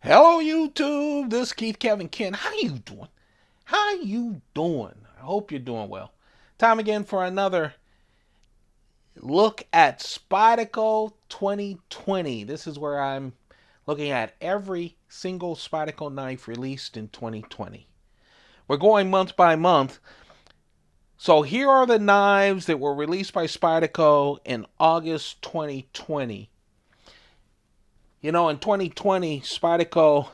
Hello YouTube, this is Keith Kevin Ken. How you doing? How you doing? I hope you're doing well. Time again for another look at Spyderco 2020. This is where I'm looking at every single Spyderco knife released in 2020. We're going month by month. So here are the knives that were released by Spyderco in August 2020. You know, in 2020, Spyderco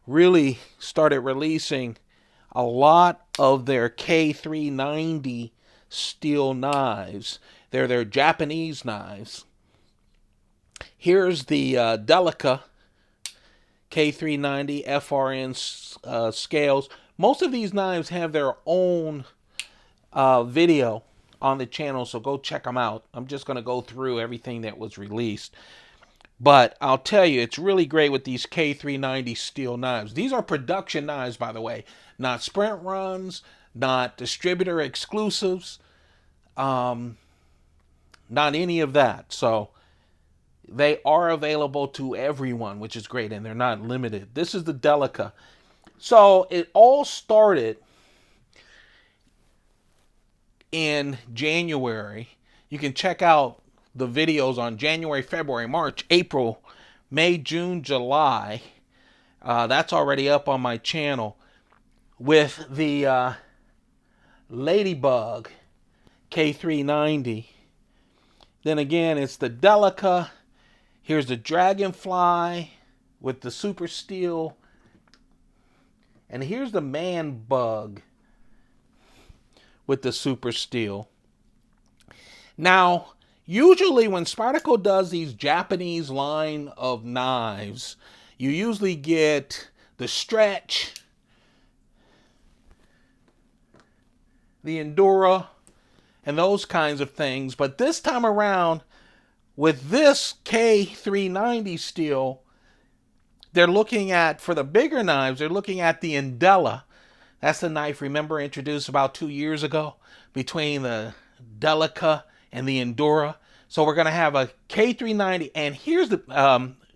really started releasing a lot of their K390 steel knives. They're their Japanese knives. Here's the Delica K390 FRN scales. Most of these knives have their own video on the channel, so go check them out. I'm just going to go through everything that was released. But I'll tell you, it's really great with these K390 steel knives. These are production knives, by the way. Not sprint runs, not distributor exclusives, not any of that. So they are available to everyone, which is great, and they're not limited. This is the Delica. So it all started in January. You can check out the videos on January, February, March, April, May, June, July. That's already up on my channel with the Ladybug K390. Then again, it's the Delica. Here's the Dragonfly with the Super Steel. And here's the Man Bug with the Super Steel. Now, usually when Spyderco does these Japanese line of knives, you usually get the Stretch, the Endura, and those kinds of things. But this time around, with this K390 steel, they're looking at, for the bigger knives, they're looking at the Endella. That's the knife, remember, introduced about 2 years ago between the Delica and the Endura. So we're going to have a K390, and here's the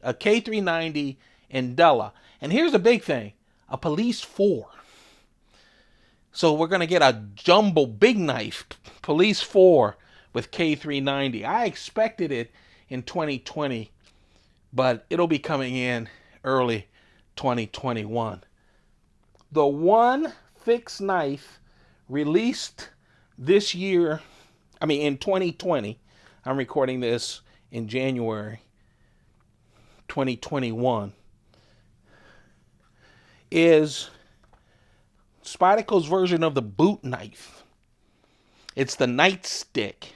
a K390 Endella. And here's the big thing, a Police 4. So we're going to get a jumbo big knife, Police 4 with K390. I expected it in 2020, but it'll be coming in early 2021. The one fixed knife released this year, in 2020, I'm recording this in January 2021, is Spyderco's version of the boot knife. It's the Nightstick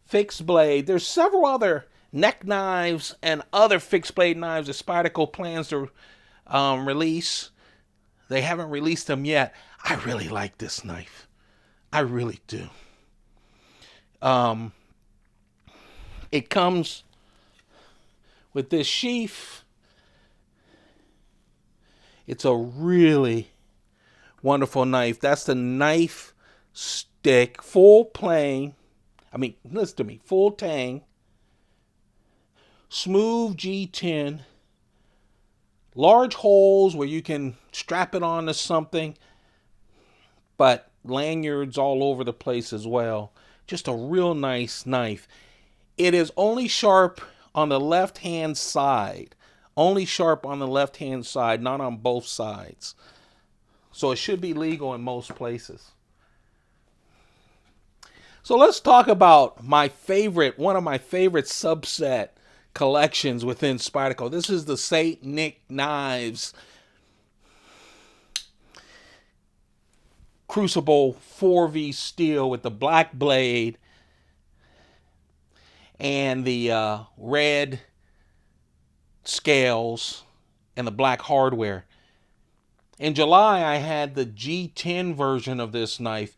fixed blade. There's several other neck knives and other fixed blade knives that Spyderco plans to release. They haven't released them yet. I really like this knife. I really do. It comes with this sheath. It's a really wonderful knife. That's the knife stick, full plane. Listen to me, full tang, smooth G10, large holes where you can strap it onto something, but lanyards all over the place as well. Just a real nice knife. It is only sharp on the left-hand side. Only sharp on the left-hand side, not on both sides. So it should be legal in most places. So let's talk about one of my favorite subset collections within Spyderco. This is the St. Nick Knives Crucible 4V steel with the black blade and the red scales and the black hardware. In July, I had the G10 version of this knife,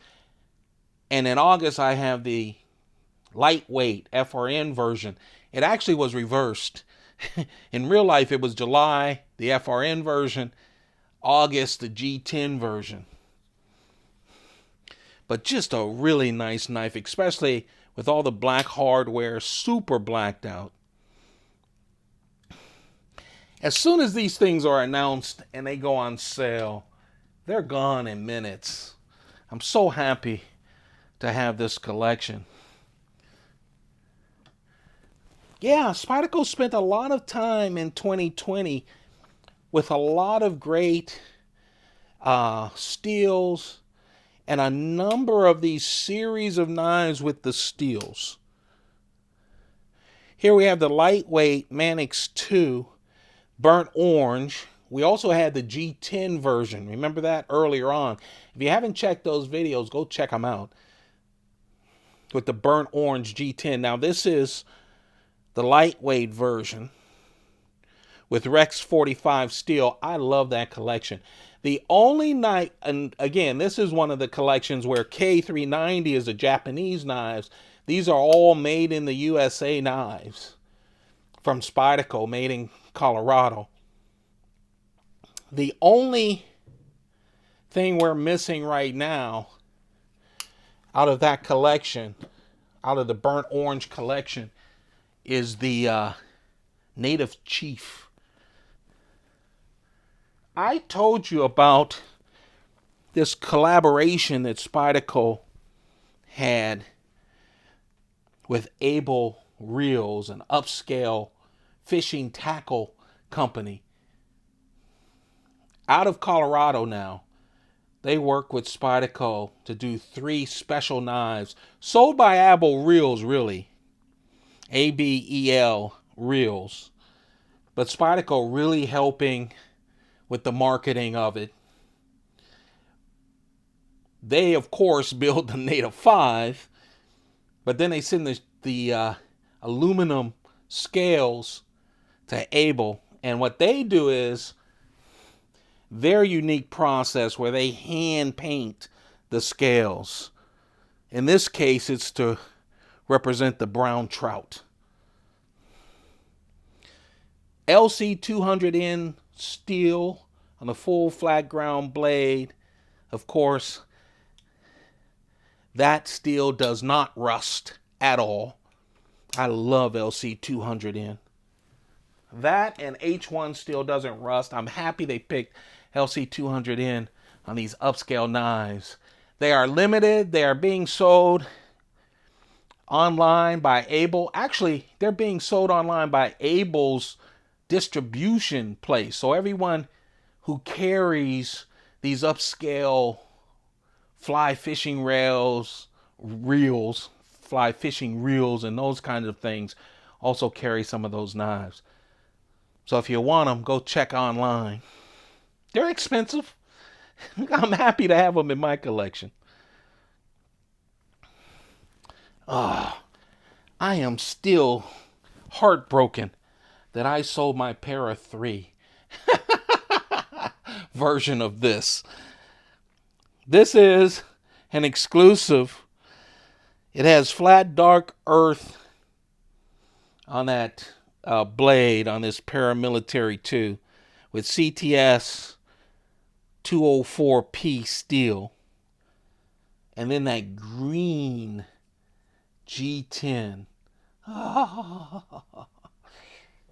and in August, I have the lightweight FRN version. It actually was reversed. In real life, it was July, the FRN version, August, the G10 version. But just a really nice knife, especially with all the black hardware, super blacked out. As soon as these things are announced and they go on sale, they're gone in minutes. I'm so happy to have this collection. Yeah, Spyderco spent a lot of time in 2020 with a lot of great steels and a number of these series of knives with the steels. Here we have the lightweight Manix 2 burnt orange. We also had the G10 version. Remember that earlier on? If you haven't checked those videos, go check them out. With the burnt orange G10. Now this is the lightweight version with Rex 45 steel. I love that collection. The only knife, and again, this is one of the collections where K390 is a Japanese knives. These are all made in the USA knives from Spyderco, made in Colorado. The only thing we're missing right now out of that collection, out of the burnt orange collection, is the Native Chief. I told you about this collaboration that Spyderco had with Able Reels, an upscale fishing tackle company. Out of Colorado now, they work with Spyderco to do 3 special knives sold by Able Reels, really. ABEL Reels. But Spyderco really helping with the marketing of it. They, of course, build the Native 5, but then they send the aluminum scales to Able. And what they do is their unique process where they hand paint the scales. In this case, it's to represent the brown trout. LC200N steel on a full flat ground blade. Of course, that steel does not rust at all. I love LC200N. That and H1 steel doesn't rust. I'm happy they picked LC200N on these upscale knives. They are limited. They are being sold online by Able. Actually, they're being sold online by Able's distribution place. So everyone who carries these upscale fly fishing reels, fly fishing reels, and those kinds of things also carry some of those knives. So if you want them, go check online. They're expensive. I'm happy to have them in my collection. I am still heartbroken that I sold my Para 3 version of this. This is an exclusive. It has flat dark earth on that blade on this Paramilitary 2 with CTS 204P steel. And then that green G10.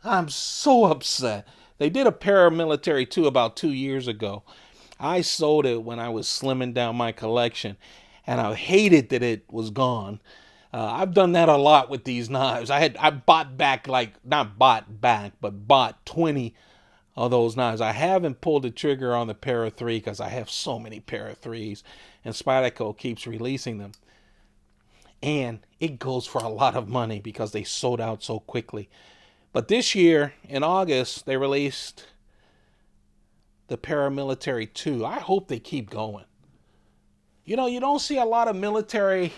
I'm so upset. They did a Paramilitary 2 about 2 years ago. I sold it when I was slimming down my collection, and I hated that it was gone. I've done that a lot with these knives. I bought back, not bought back, but bought 20 of those knives. I haven't pulled the trigger on the Para 3 because I have so many Para 3s, and Spyderco keeps releasing them. And it goes for a lot of money because they sold out so quickly. But this year, in August, they released the Paramilitary 2. I hope they keep going. You know, you don't see a lot of military,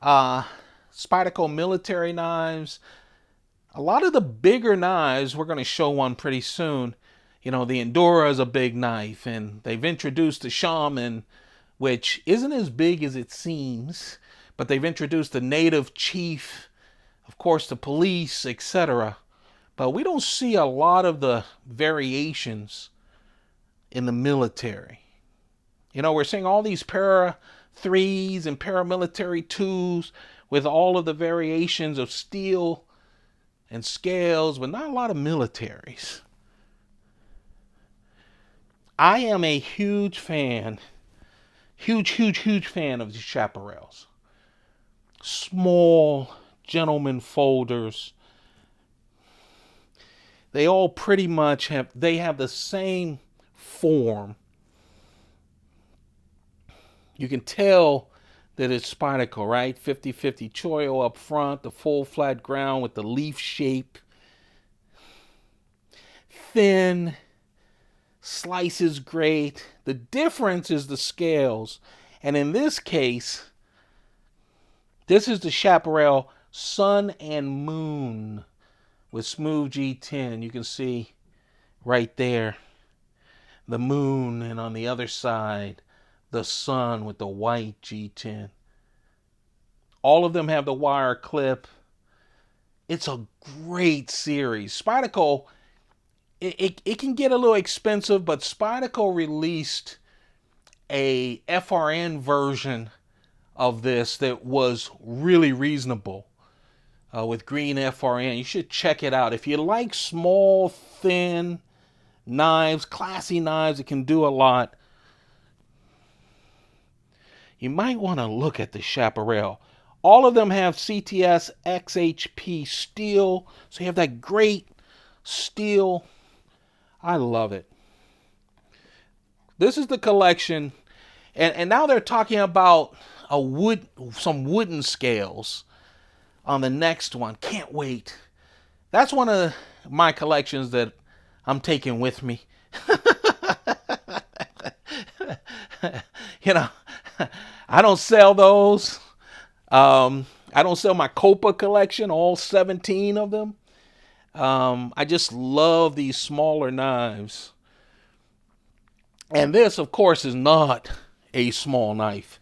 Spyderco military knives. A lot of the bigger knives, we're going to show one pretty soon. You know, the Endura is a big knife, and they've introduced the Shaman, which isn't as big as it seems, but they've introduced the Native Chief, of course, the Police, etc. But we don't see a lot of the variations in the military. You know, we're seeing all these Para 3s and Paramilitary 2s with all of the variations of steel and scales, but not a lot of militaries. I am a huge fan, huge fan of these Chaparrals. Small gentleman folders. They all pretty much have the same form. You can tell that it's Spyderco, right? 50/50 choil up front, the full flat ground with the leaf shape. Thin, slices great. The difference is the scales. And in this case, this is the Chaparral Sun and Moon with smooth G10. You can see right there the moon, and on the other side the sun with the white G10. All of them have the wire clip. It's a great series. Spyderco, it can get a little expensive, but Spyderco released a FRN version of this that was really reasonable with green FRN. You should check it out. If you like small, thin knives, classy knives that can do a lot, you might want to look at the Chaparral. All of them have CTS XHP steel, so you have that great steel. I love it. This is the collection, and now they're talking about some wooden scales on the next one. Can't wait. That's one of my collections that I'm taking with me. You know, I don't sell those. I don't sell my Copa collection, all 17 of them. I just love these smaller knives. And this, of course, is not a small knife.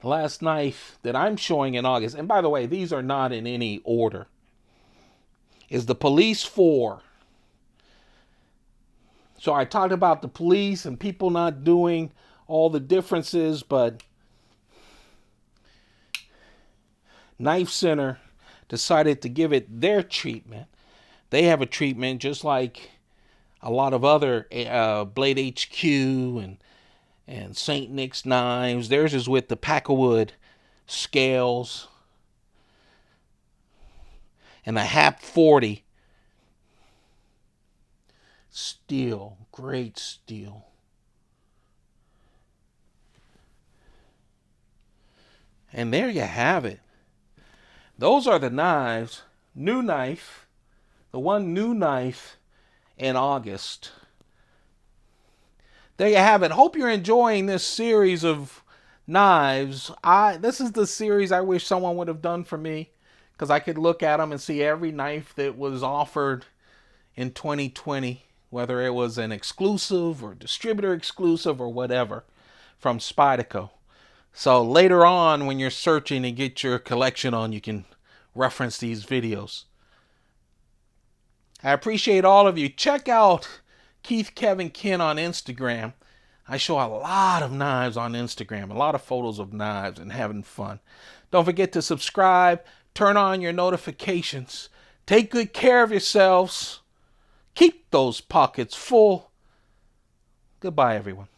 The last knife that I'm showing in August, and by the way, these are not in any order, is the Police 4. So I talked about the police and people not doing all the differences, but Knife Center decided to give it their treatment. They have a treatment just like a lot of other Blade HQ and St. Nick's knives. Theirs is with the Packerwood scales and the HAP 40 steel, great steel. And there you have it. Those are the knives. New knife. The one new knife in August. There you have it. Hope you're enjoying this series of knives. This is the series I wish someone would have done for me, because I could look at them and see every knife that was offered in 2020, whether it was an exclusive or distributor exclusive or whatever from Spyderco. So later on, when you're searching to get your collection on, you can reference these videos. I appreciate all of you. Check out Keith Kevin Kin on Instagram. I show a lot of knives on Instagram, a lot of photos of knives and having fun. Don't forget to subscribe, turn on your notifications. Take good care of yourselves. Keep those pockets full. Goodbye, everyone.